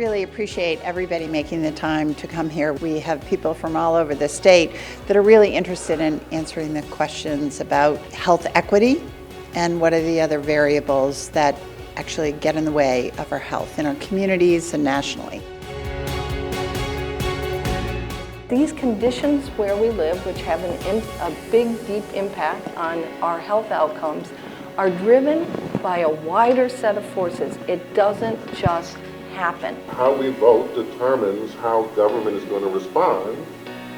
really appreciate everybody making the time to come here. We have people from all over the state that are really interested in answering the questions about health equity and what are the other variables that actually get in the way of our health in our communities and nationally. These conditions where we live, which have a big, deep impact on our health outcomes, are driven by a wider set of forces. It doesn't just happen. How we vote determines how government is going to respond.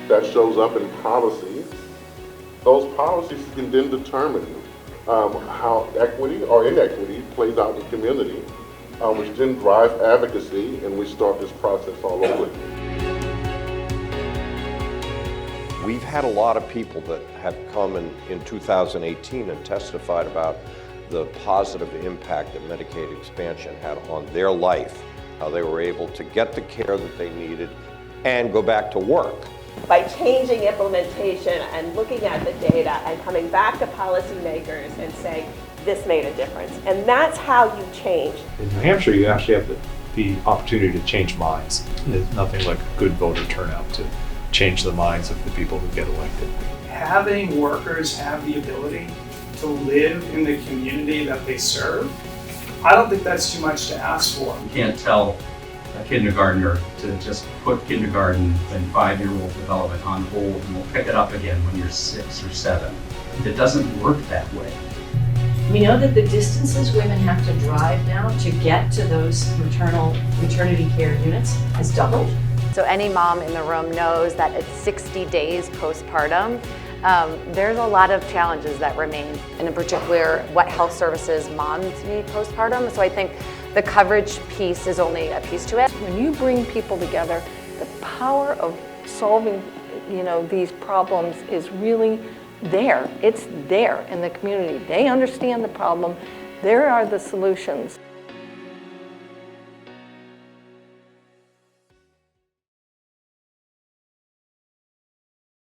That shows up in policy. Those policies can then determine how equity or inequity plays out in the community, which then drive advocacy, and we start this process all over again. We've had a lot of people that have come in 2018 and testified about the positive impact that Medicaid expansion had on their life, how they were able to get the care that they needed and go back to work. By changing implementation and looking at the data and coming back to policymakers and saying, this made a difference. And that's how you change. In New Hampshire, you actually have the opportunity to change minds. There's nothing like a good voter turnout to change the minds of the people who get elected. Having workers have the ability to live in the community that they serve, I don't think that's too much to ask for. You can't tell a kindergartner to just put kindergarten and 5-year-old development on hold and we'll pick it up again when you're 6 or 7. It doesn't work that way. We know that the distances women have to drive now to get to those maternity care units has doubled. So any mom in the room knows that at 60 days postpartum, there's a lot of challenges that remain, and in particular, what health services moms need postpartum. So I think the coverage piece is only a piece to it. When you bring people together, the power of solving, these problems is really there. It's there in the community. They understand the problem. There are the solutions.